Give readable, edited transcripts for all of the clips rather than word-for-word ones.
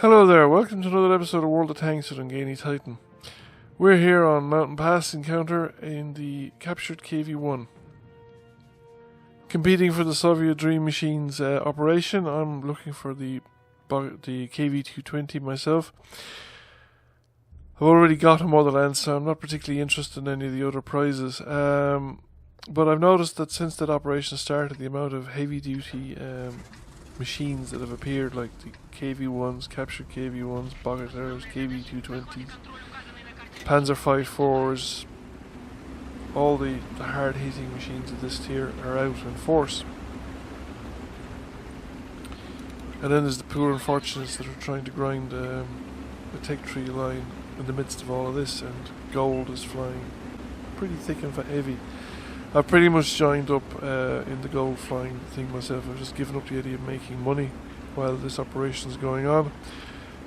Hello there, welcome to another episode of World of Tanks with Ungainly Titan. We're here on Mountain Pass Encounter in the captured KV-1. Competing for the Soviet Dream Machines operation, I'm looking for the KV-220 myself. I've already got a Motherland, so I'm not particularly interested in any of the other prizes. But I've noticed that since that operation started, the amount of heavy-duty machines that have appeared, like the KV-1s, captured KV-1s, Bogatyrs, KV-220s, Panzer 5-4s, all the hard-hitting machines of this tier are out in force. And then there's the poor unfortunates that are trying to grind a Tech Tree line in the midst of all of this, and gold is flying pretty thick and heavy. I've pretty much joined up in the gold flying thing myself. I've just given up the idea of making money while this operation is going on.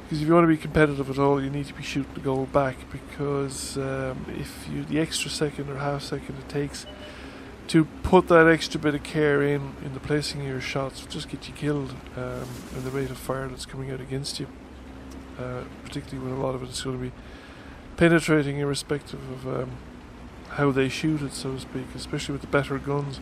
Because if you want to be competitive at all, you need to be shooting the gold back, because if you the extra second or half second it takes to put that extra bit of care in the placing of your shots will just get you killed in the rate of fire that's coming out against you. Particularly when a lot of it is going to be penetrating irrespective of how they shoot it, so to speak, especially with the better guns.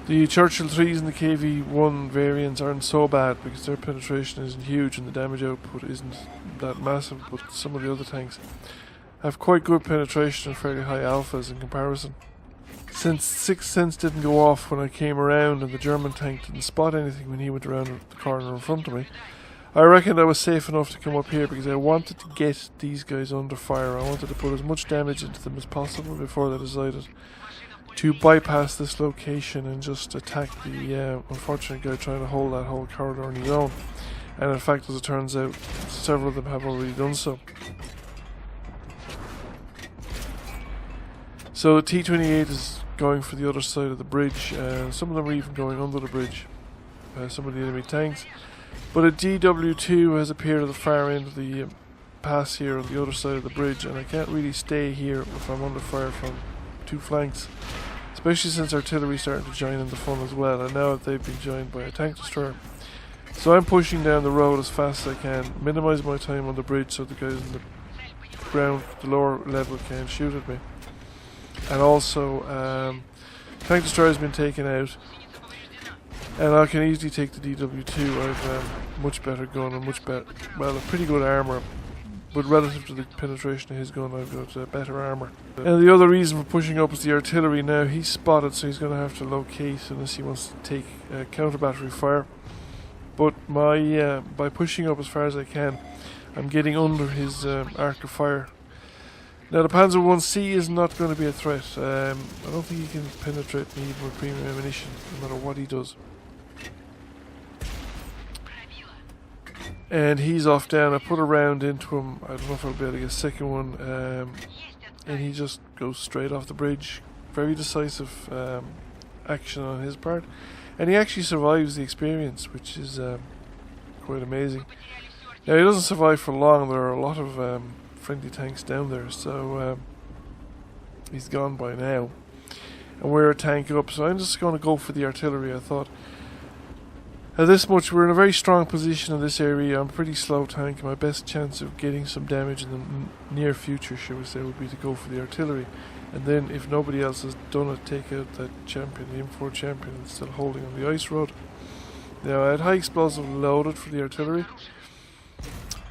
The Churchill 3s and the KV-1 variants aren't so bad because their penetration isn't huge and the damage output isn't that massive, but some of the other tanks have quite good penetration and fairly high alphas in comparison. Since Sixth Sense didn't go off when I came around and the German tank didn't spot anything when he went around the corner in front of me, I reckoned I was safe enough to come up here because I wanted to get these guys under fire. I wanted to put as much damage into them as possible before they decided to bypass this location and just attack the unfortunate guy trying to hold that whole corridor on his own. And in fact, as it turns out, several of them have already done so. So T-28 is going for the other side of the bridge. Some of them are even going under the bridge. Some of the enemy tanks. But a DW2 has appeared at the far end of the pass here on the other side of the bridge, and I can't really stay here if I'm under fire from two flanks, especially since artillery is starting to join in the fun as well, and now that they've been joined by a tank destroyer. So I'm pushing down the road as fast as I can, minimise my time on the bridge so the guys in the ground, the lower level, can shoot at me. And also, tank destroyer has been taken out. And I can easily take the DW2. I've a much better gun and a pretty good armour. But relative to the penetration of his gun, I've got better armour. And the other reason for pushing up is the artillery now. He's spotted, so he's going to have to locate unless he wants to take counter battery fire. But by pushing up as far as I can, I'm getting under his arc of fire. Now the Panzer 1C is not going to be a threat. I don't think he can penetrate me even with premium ammunition, no matter what he does. And he's off down. I put a round into him. I don't know if I'll be able to get a second one. And he just goes straight off the bridge. Very decisive action on his part. And he actually survives the experience, which is quite amazing. Now he doesn't survive for long. There are a lot of friendly tanks down there. So he's gone by now. And we're a tank up. So I'm just going to go for the artillery, I thought. At this much, we're in a very strong position in this area. I'm a pretty slow tank. My best chance of getting some damage in the near future, shall we say, would be to go for the artillery. And then, if nobody else has done it, take out that champion, the M4 champion, that's still holding on the ice road. Now, I had high explosive loaded for the artillery,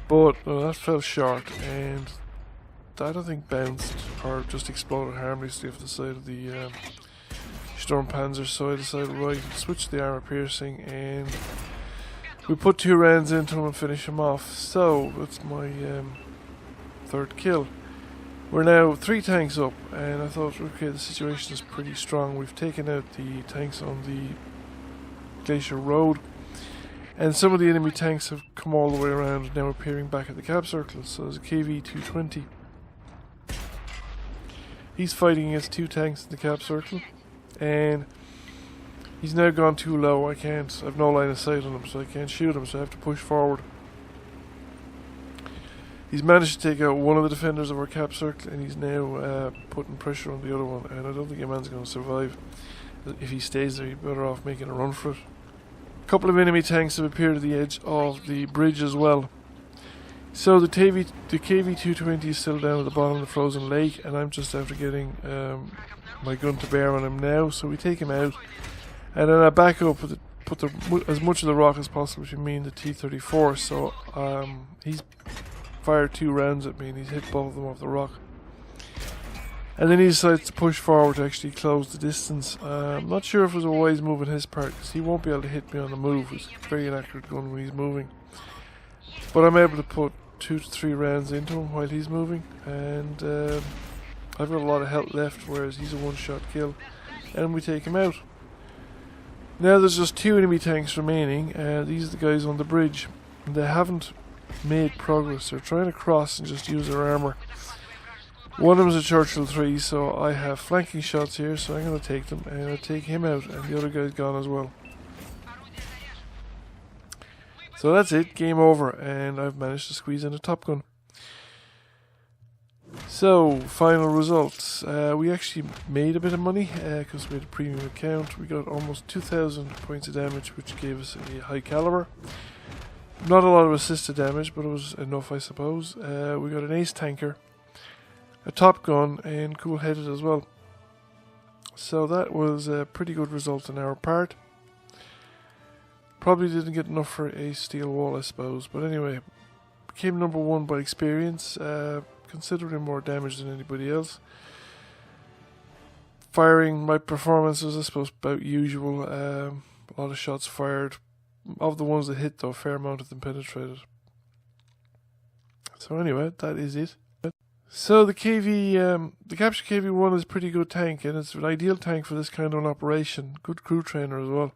but that fell short, and that I think bounced or just exploded harmlessly off the side of the Sturmpanzer, so I decided, right, switch the armor piercing, and we put 2 rounds into him and finish him off. So that's my third kill. We're now 3 tanks up, and I thought, okay, the situation is pretty strong. We've taken out the tanks on the Glacier Road, and some of the enemy tanks have come all the way around and now appearing back at the cap circle. So there's a KV-220. He's fighting against 2 tanks in the cap circle. And he's now gone too low. I've no line of sight on him, so I can't shoot him, so I have to push forward. He's managed to take out one of the defenders of our cap circle, and he's now putting pressure on the other one, and I don't think a man's going to survive. If he stays there, he's better off making a run for it. A couple of enemy tanks have appeared at the edge of the bridge as well. So the KV-220 is still down at the bottom of the frozen lake, and I'm just after getting my gun to bear on him now. So we take him out, and then I back up with put as much of the rock as possible between me and the T-34. So he's fired 2 rounds at me, and he's hit both of them off the rock. And then he decides to push forward to actually close the distance. I'm not sure if it was a wise move on his part, because he won't be able to hit me on the move. It's a very inaccurate gun when he's moving. But I'm able to put 2 to 3 rounds into him while he's moving, and I've got a lot of health left, whereas he's a one-shot kill, and we take him out. Now there's just 2 enemy tanks remaining, and these are the guys on the bridge. They haven't made progress. They're trying to cross and just use their armour. One of them is a Churchill 3, so I have flanking shots here, so I'm going to take them, and I take him out, and the other guy's gone as well. So that's it, game over, and I've managed to squeeze in a Top Gun. So, final results. We actually made a bit of money because we had a premium account. We got almost 2,000 points of damage, which gave us a high caliber. Not a lot of assisted damage, but it was enough, I suppose. We got an ace tanker, a Top Gun, and cool-headed as well. So that was a pretty good result on our part. Probably didn't get enough for a steel wall, I suppose. But anyway, became number 1 by experience, considerably more damage than anybody else. Firing, my performance was, I suppose, about usual. A lot of shots fired. Of the ones that hit, though, a fair amount of them penetrated. So anyway, that is it. So the Capture KV-1 is a pretty good tank, and it's an ideal tank for this kind of an operation. Good crew trainer as well.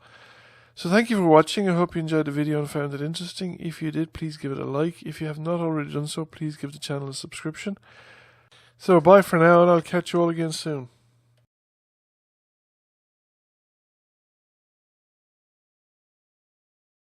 So thank you for watching. I hope you enjoyed the video and found it interesting. If you did, please give it a like. If you have not already done so, please give the channel a subscription. So bye for now, and I'll catch you all again soon.